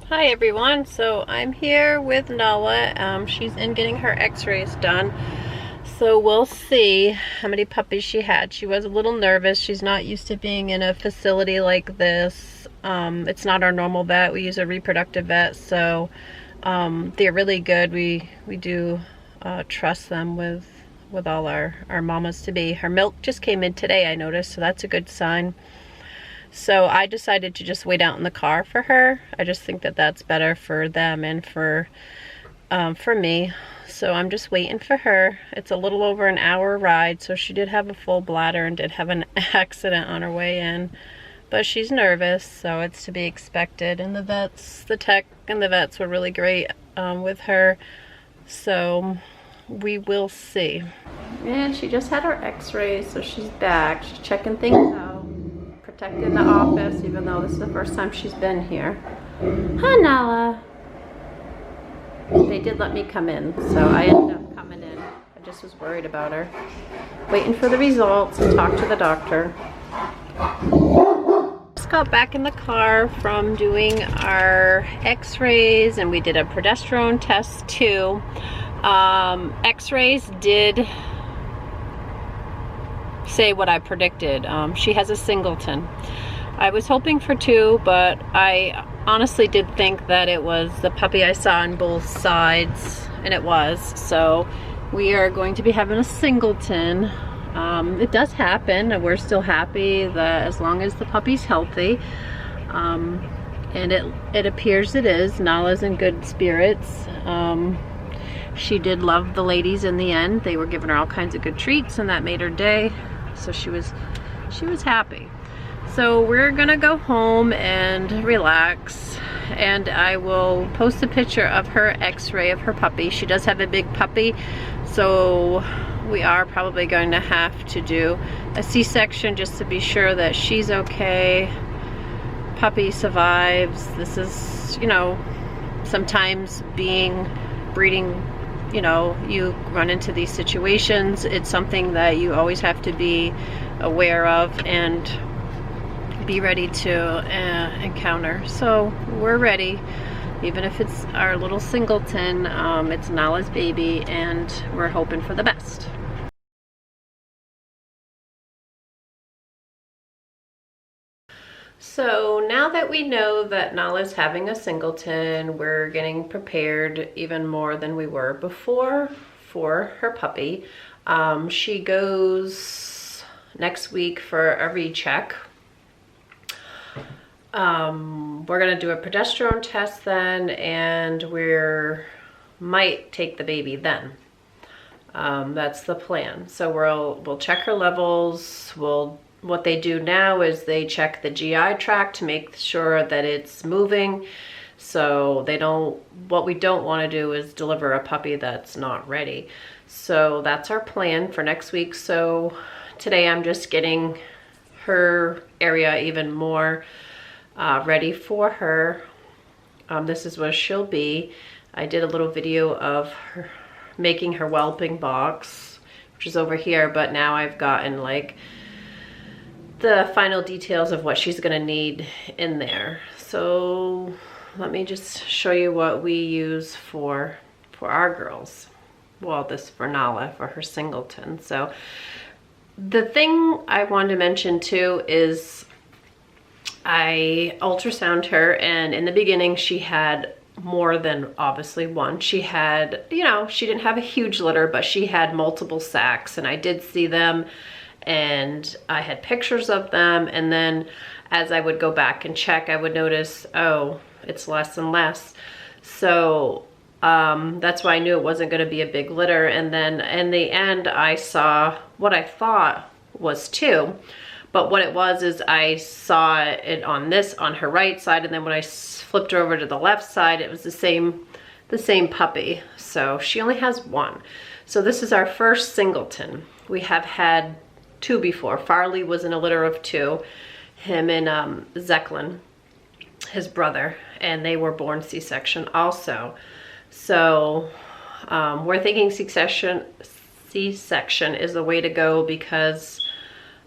Hi everyone, so I'm here with Nala. She's in getting her x-rays done. So we'll see how many puppies she had. She was a little nervous. She's not used to being in a facility like this. It's not our normal vet. We use a reproductive vet, so they're really good. We do trust them with all our mamas to be. Her milk just came in today, I noticed, so that's a good sign. So I decided to just wait out in the car for her. I just think that that's better for them and for me. So I'm just waiting for her. It's a little over an hour ride, so she did have a full bladder and did have an accident on her way in. But she's nervous, so it's to be expected. And the tech and the vets were really great with her. So we will see. And she just had her x-rays, so she's back. She's checking things out. Protecting the office, even though this is the first time she's been here. Hi, Nala. They did let me come in, so I ended up coming in. I just was worried about her. Waiting for the results and talk to the doctor. Just got back in the car from doing our x-rays, and we did a progesterone test too. X-rays did say what I predicted. She has a singleton. I was hoping for two, but I honestly did think that it was the puppy I saw on both sides, and it was. So we are going to be having a singleton. It does happen, and we're still happy that as long as the puppy's healthy. And it appears it is. Nala's in good spirits. She did love the ladies in the end. They were giving her all kinds of good treats, and that made her day. So she was happy. So we're gonna go home and relax, and I will post a picture of her x-ray of her puppy. She does have a big puppy, so we are probably going to have to do a C-section just to be sure that she's okay. Puppy survives. This is, you know, sometimes breeding, you know, you run into these situations. It's something that you always have to be aware of and be ready to encounter. So we're ready, even if it's our little singleton. It's Nala's baby, and we're hoping for the best. So now that we know that Nala's having a singleton, we're getting prepared even more than we were before for her puppy. She goes next week for a recheck. We're gonna do a progesterone test then, and might take the baby then. That's the plan. So we'll check her levels. What they do now is they check the GI tract to make sure that it's moving. So what we don't want to do is deliver a puppy that's not ready. So that's our plan for next week. So today I'm just getting her area even more ready for her. This is what she'll be. I did a little video of her making her whelping box, which is over here, but now I've gotten like the final details of what she's gonna need in there. So let me just show you what we use for our girls. Well, this for Nala, for her singleton. So the thing I wanted to mention too is I ultrasound her, and in the beginning she had more than obviously one. She had, you know, she didn't have a huge litter, but she had multiple sacs, and I did see them, and I had pictures of them. And then as I would go back and check, I would notice, oh, it's less and less. So that's why I knew it wasn't going to be a big litter. And then in the end, I saw what I thought was two, but what it was is I saw it on her right side, and then when I flipped her over to the left side, it was the same puppy. So she only has one. So this is our first singleton. We have had two before. Farley was in a litter of two, him and Zeklin, his brother, and they were born C-section also. So we're thinking C-section is the way to go, because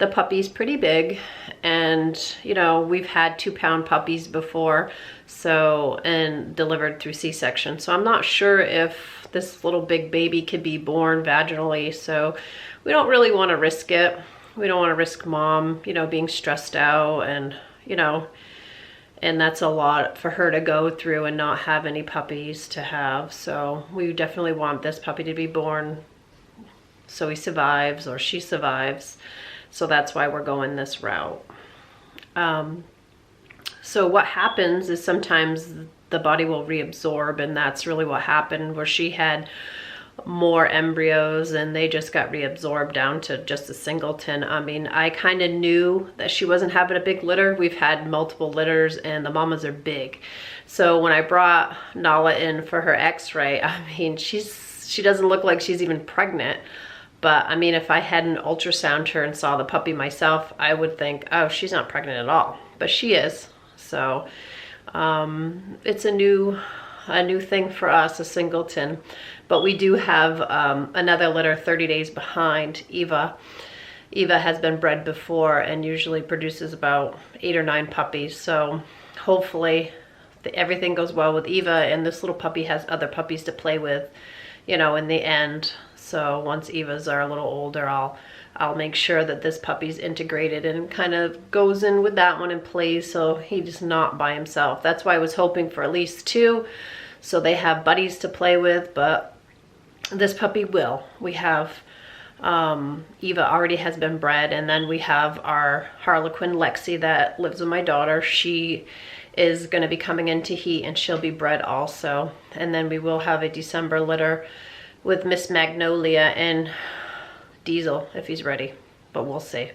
the puppy's pretty big, and you know, we've had 2-pound puppies before, so, and delivered through C-section. So I'm not sure if this little big baby could be born vaginally, so we don't really want to risk it. We don't want to risk mom, you know, being stressed out, and you know, and that's a lot for her to go through and not have any puppies to have. So we definitely want this puppy to be born so he survives or she survives. So that's why we're going this route. So what happens is sometimes the body will reabsorb, and that's really what happened, where she had more embryos and they just got reabsorbed down to just a singleton. I mean, I kind of knew that she wasn't having a big litter. We've had multiple litters and the mamas are big. So when I brought Nala in for her x-ray, I mean, she doesn't look like she's even pregnant. But I mean, if I hadn't ultrasound her and saw the puppy myself, I would think, oh, she's not pregnant at all. But she is. So it's a new thing for us, a singleton. But we do have another litter 30 days behind Eva. Eva has been bred before and usually produces about 8 or 9 puppies. So hopefully everything goes well with Eva, and this little puppy has other puppies to play with, you know, in the end. So once Eva's are a little older, I'll make sure that this puppy's integrated and kind of goes in with that one and plays, so he's not by himself. That's why I was hoping for at least 2, so they have buddies to play with, but this puppy will. We have, Eva already has been bred, and then we have our Harlequin Lexi that lives with my daughter. She is going to be coming into heat and she'll be bred also. And then we will have a December litter with Miss Magnolia and Diesel if he's ready, but we'll see.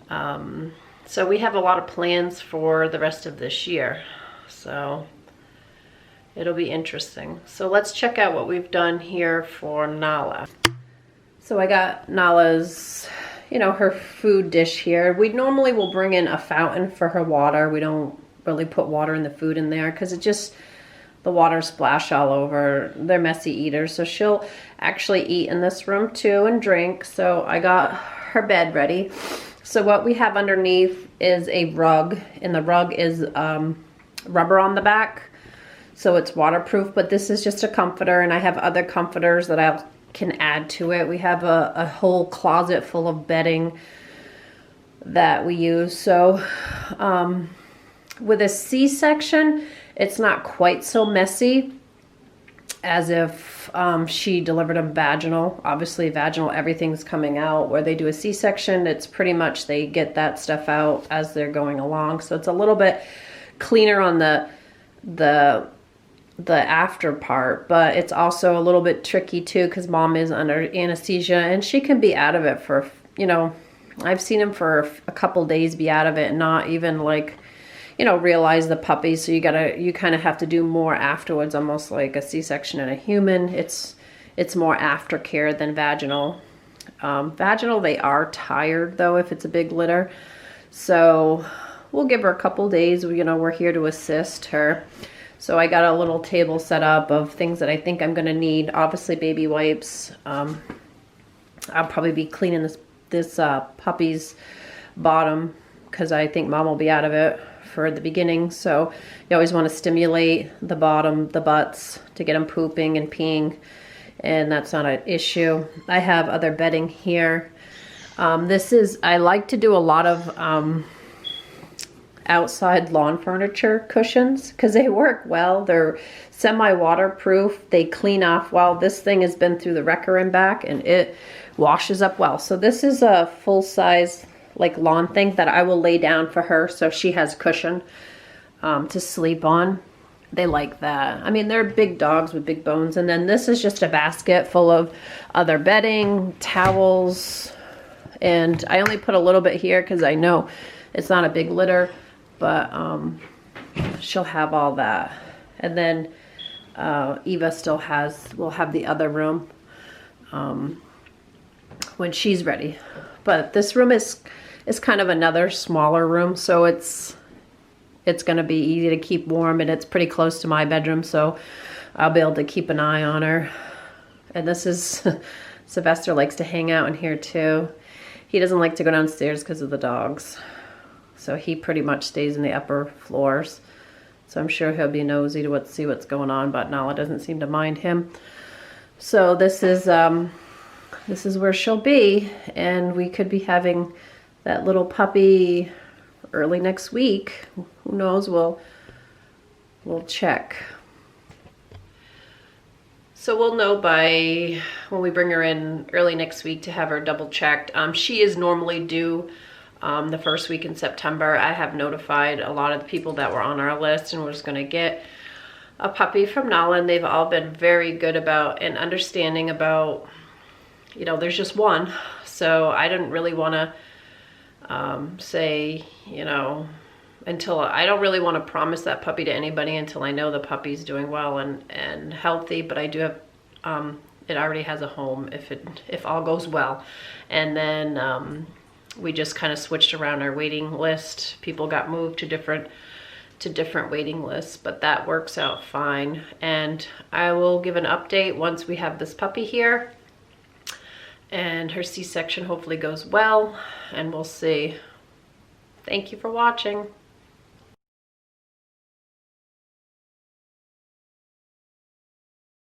So we have a lot of plans for the rest of this year, so it'll be interesting. So let's check out what we've done here for Nala. So I got Nala's, you know, her food dish here. We normally will bring in a fountain for her water. We don't really put water in the food in there because it just, the water splash all over. They're messy eaters. So she'll actually eat in this room too and drink. So I got her bed ready. So what we have underneath is a rug, and the rug is rubber on the back. So it's waterproof, but this is just a comforter, and I have other comforters that I can add to it. We have a whole closet full of bedding that we use. So with a C-section, it's not quite so messy as if she delivered a vaginal. Obviously vaginal, everything's coming out. Where they do a C-section, it's pretty much they get that stuff out as they're going along. So it's a little bit cleaner on the after part, but it's also a little bit tricky too because mom is under anesthesia and she can be out of it for, you know, I've seen him for a couple days be out of it and not even like, you know, realize the puppy. So you kind of have to do more afterwards, almost like a C-section in a human. It's more aftercare than vaginal. Vaginal, they are tired though if it's a big litter. So we'll give her a couple days. You know, we're here to assist her. So I got a little table set up of things that I think I'm going to need. Obviously baby wipes. I'll probably be cleaning this puppy's bottom because I think mom will be out of it for the beginning. So you always want to stimulate the bottom, the butts, to get them pooping and peeing, and that's not an issue. I have other bedding here. I like to do a lot of outside lawn furniture cushions because they work well. They're semi-waterproof. They clean off well. This thing has been through the wrecker and back, and it washes up well. So this is a full-size like lawn thing that I will lay down for her so she has cushion to sleep on. They like that. I mean, they're big dogs with big bones. And then this is just a basket full of other bedding, towels, and I only put a little bit here because I know it's not a big litter, but she'll have all that. And then Eva will have the other room when she's ready. But this room is kind of another smaller room, so it's going to be easy to keep warm, and it's pretty close to my bedroom, so I'll be able to keep an eye on her. And this is Sylvester likes to hang out in here too. he doesn't like to go downstairs because of the dogs. So he pretty much stays in the upper floors. So I'm sure he'll be nosy to see what's going on, but Nala doesn't seem to mind him. So this is where she'll be, and we could be having that little puppy early next week. Who knows? We'll check. So we'll know by when we bring her in early next week to have her double checked. She is normally due the first week in September. I have notified a lot of the people that were on our list and we're just gonna get a puppy from Nala, and they've all been very good about and understanding about, you know, there's just one. So I didn't really wanna say, you know, until I don't really want to promise that puppy to anybody until I know the puppy's doing well and healthy, but I do have, it already has a home if all goes well. And then we just kind of switched around our waiting list. People got moved to different waiting lists, but that works out fine. And I will give an update once we have this puppy here and her C-section hopefully goes well, and we'll see. Thank you for watching.